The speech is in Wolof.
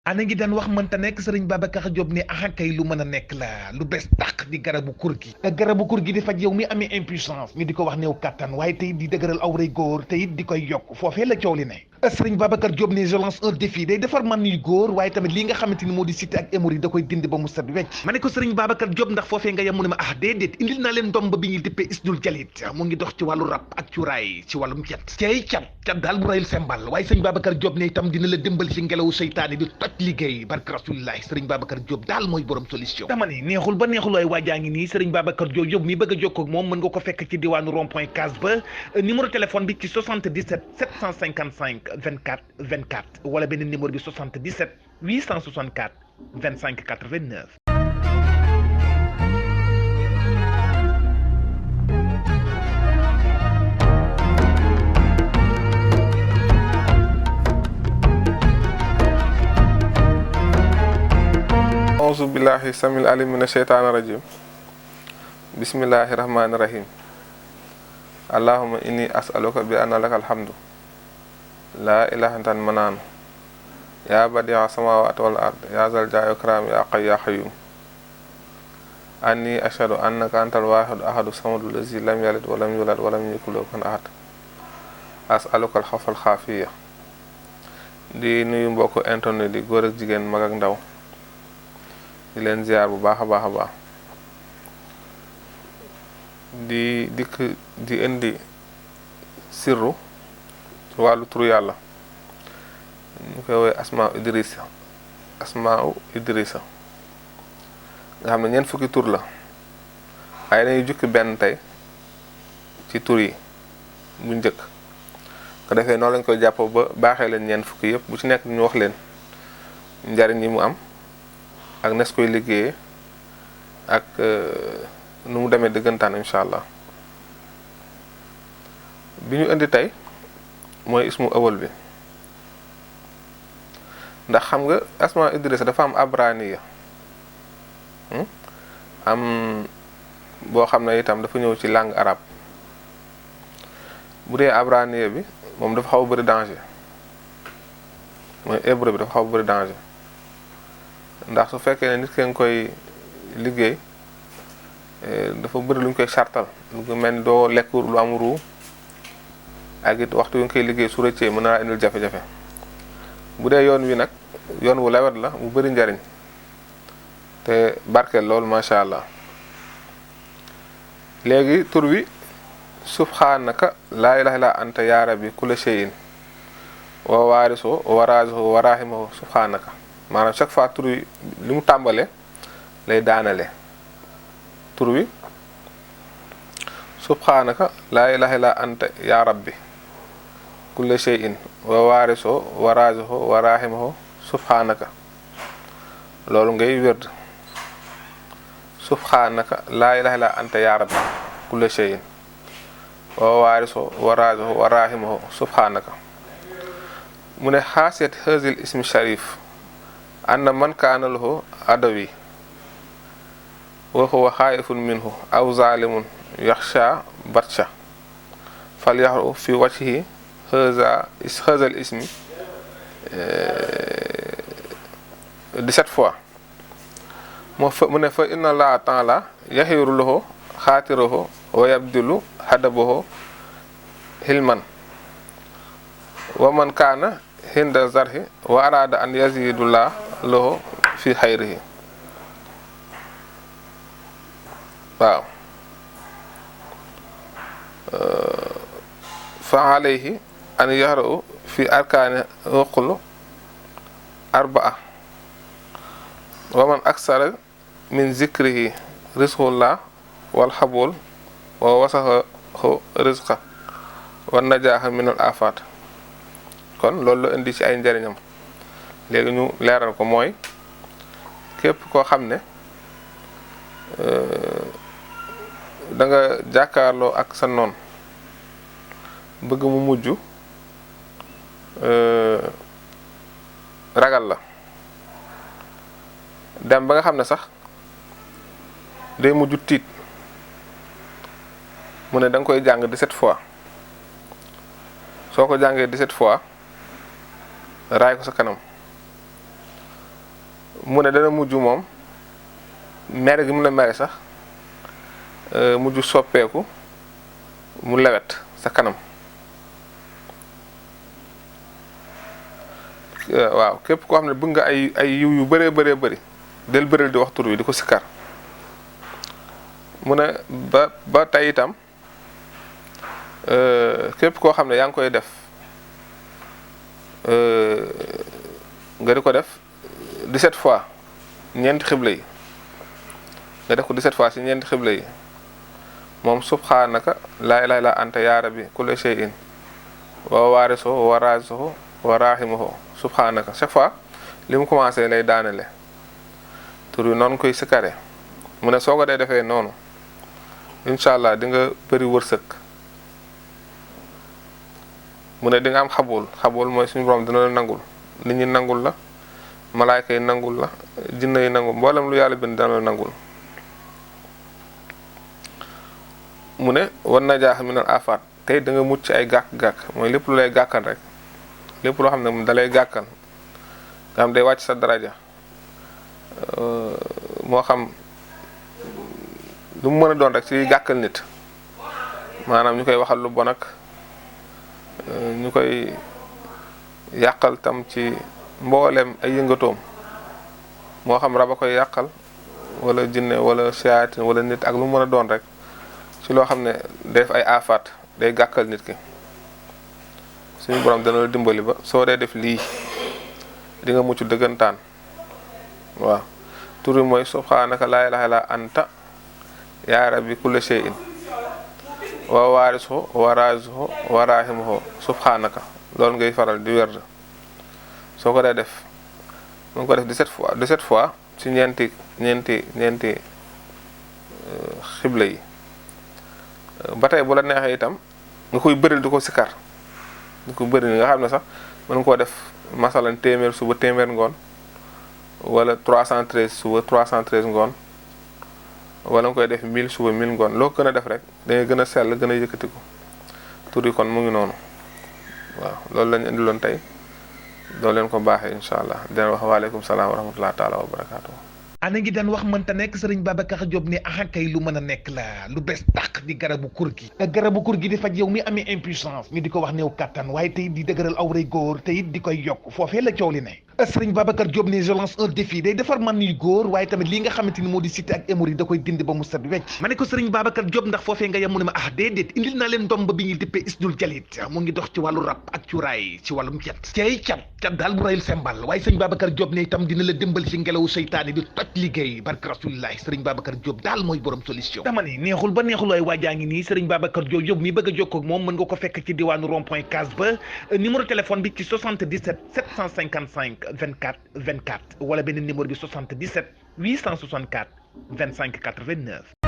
ana ngi daan wax mënta nekk sëriñ Babacar Diop ne ah kay lu mën a nekk la lu bees tàq di garabu kur gi di faj yow mi amee impuissance ñu di ko wax néew kattan waaye tey di dëgëral awray góor te it di koy yokk foofee la coow li ne sëriñ Babacar Diop ne je lance un défi day defar man yu góor waaye tamit lii nga xamante ni moo di cité ak hémorroïde da koy dindi ba mu set wecc ma ne ko sëriñ Babacar Diop ndax foofee nga yem mu ne ma ah déedéet indil naa leen ndomb bi ñuy dippee isdul jalit mu ngi dox ci wàllu rab ak cuuraay ci wàllum cat daal bu rayul sembal waaye sëriñ Babacar Diop ne itam dina la dimbal ci ngelawu seytaane di toj liggéey barke rasulillahi sëriñ Babacar Diop daal mooy borom solution dama ne neexul ba neexul waaye waajaa ngi nii sëriñ Babacar Diop mi bëgg a jokkoo ak moom mën nga ko fekk ci diwaanu rond point case ba numéro téléphone bi ci 77 755 24 24 wala beneen numéro bi 77 864 25 89. auzu billahi samil alim mina sheytaani rajim bismillahi rahmani rahim allahumma inni as'aluka bi anna laka alhamdu la ilaha illa anta mananu ya badi'a samawati wal ard ya zal jalali wal ikram ya hayyu ya qayyum anni ashhadu annaka antal wahid ahadu samadu allazi lam yalid wa lam yulad wa lam yakul lahu kufuwan ahad as'aluka al-afwa al-khafiyya di nuyu mbokk internet di góor ak jigéen mag ak ndaw di leen ziar bu baax a baax a baax di dikk di indi sirru ci wàllu turu yàlla ñu koy woowee asmaa'u idrissa nga xam ne ñeent fukki tur la waaye dañuy jukki benn tey ci tur yi bu njëkk ko defee noonu lañ koy jàpp ba baaxee leen ñeent fukki yëpp bu ci nekk ñu wax leen njariñ yi mu am ak nes koy liggéeyee ak nu mu demee dëggantaan incha allah bi ñu indi tey mooy ismu awal bi ndax xam nga asma idrissa dafa am abraniya am boo xam ne itam dafa ñëw ci langue arabe bu dee abraniya bi moom dafa xaw a bëri danger mooy hébreu bi dafa xaw a bëri danger ndax su fekkee ne nit ki nga koy liggéey dafa bëri lu ñu koy sartal lu mel ni doo lekk lu am ruu ak it waxtu yu nga koy liggéey su rëccee mën naa indil jafe-jafe bu dee yoon wi nag yoon wu lewet la mu bëri njariñ te barkeel loolu macha allah léegi tur wi subhanaka laa ilaha illa anta yaa rabbi kulla shay'in wa waariso wa raziho wa rahimahu subhanaka maanaam chaque fois tur wi li mu tàmbale lay daanale tur wi subhanaka laa ilaha illa anta yaa rabbi kulla shay'in wa waariso wa raziho wa rahimahu subhanaka loolu ngay wérd subhanaka laa ilaha illa anta yaa rabbi kulla shay'in wa waariso wa raziho wa rahimahu subhanaka mu ne xaasiyat hazil ismi sharif anna man kaana lahu adawi wa huwa xaayifun minhu aw zalimun yaxsha batcha fal yaxru fi wajhihi hazal ismi 17 fois mu ne fa inna allaha taala yaxiru lahu xaatirahu wa yabdilu hadabahu hilman wa man kaana hinda zarhi wa arada an yazidullah lahu fi xayrihi waaw fa alayhi an yaxra'u fi arkaani waqulu arbaa wa man aksara min zikrihi rizqullah wal xabul wa wasaxahu rizqa wa najaaxa min al afaat kon loolu la indi ci ay njariñam léegi ñu leeral ko mooy képp koo xam ne da nga jàkkaarloo ak sa noon bëgg mu mujj ragal la dem ba nga xam ne sax day mujj tiit mu ne da nga koy jàng 17 fois soo ko jàngee 17 fois raay ko sa kanam mu ne dana mujj moom mere gi mu la mere sax mujj soppeeku mu lewet sa kanam. waaw képp koo xam ne bëgg nga ay yiw yu bëree bëri del bëril di wax tur wi di ko sikkar. mu ne ba tey itam képp koo xam ne yaa ngi koy def nga di ko def 17 fois ñeenti xibla yi nga def ko 17 fois ci ñeenti xibla yi moom subhaanaka laa ilaaha illa anta yaa rabbi kulli shay'in wa waarisuhu wa raazisuhu wa raahimuhu subhaanaka chaque fois li mu commencé lay daanele tur yi noonu koy sikkare. mu ne soo ko dee defee noonu incha allah di nga bëri wërsëg. mu ne di nga am xabul mooy suñu borom dina la nangul, nit ñi nangul la, malaayka yi nangul la, jinne yi nangul, mboolem lu yàlla bind dina la nangul. mu ne war na jaax minal afaat tey da nga mucc ay gàkk-gàkk mooy lépp lu lay gàkkal rek, lépp loo xam ne da lay gàkkal nga xam day wàcc sa daraja, moo xam lu mu mën a doon rek ci gàkkal nit, maanaam ñu koy waxal lu bon ak ñu koy yàqal tam ci mboolem ay yëngatoom, moo xam rab a koy yàqal wala jinne wala seyaatin wala nit ak lu mu mën a doon rek ci loo xam ne day def ay aafaat day gàkkal nit ki. suñu borom dana la dimbali ba soo dee def lii di nga mucc dëggantaan. waaw tur bi mooy subhaanaka laa ilaaha illa anta yaa rabbi kulli shay'in wa waarisuhu wa raazisuhu wa raahimuhu subhaanaka. loolu ngay faral di werd soo ko dee def mu ngi ko def 17 fois ci ñeenti xibla yi. ba tey bu la neexee itam nga koy bëril di ko sikkar di ko bëri nga xam ne sax mën nga koo def masalan téeméer suba téeméer ngoon wala 313 suba 313 ngoon wala nga koy def 1000 suba 1000 ngoon loo gën a def rek dangay gën a sell gën a yëkkatiku. tur yi kon mu ngi noonu. waaw loolu lañu indiloon tey doo leen ko baaxee incha allah di leen wax waaleykum salaam wa rahmatulah taala wa barakaatu. ana ngi daan wax mënta nekk sëriñ Babacar Diop ne kay lu mën a nekk la lu bees tàq di garabu kur gi di faj yow mi amee impuissance ñu di ko wax néew kattan waaye tey di dëgëral awray góor te it di koy yokk foofee la coow li ne. sëriñ Babacar Diop ne je lance un défi day defar man yu góor waaye tamit lii nga xamante ni moo di cité ak hémorroïde da koy dindi ba mu set wecc. ma ne ko sëriñ Babacar Diop ndax foofee nga yem mu ne ma déedéet indil naa leen ndomba bi ñuy dippee isdul jalit mu ngi dox ci wàllu rab ak cuuraay ci wàllum cat daal bu rayul sembal waaye sëriñ Babacar Diop ne itam dina la dimbali ci ngelawu seytaane bi toj liggéey barke rasulillahi sëriñ Babacar Diop daal mooy borom solution. dama ne neexul ba neexul waaye waajaa ngi nii sëriñ Babacar Diop yow mi bëgg a jokkoo ak moom mën nga ko fekk ci diwaanu rond-point case ba numéro téléphone bi ci 77 755 24 24 wala beneen numéro bi 77 864 25 89.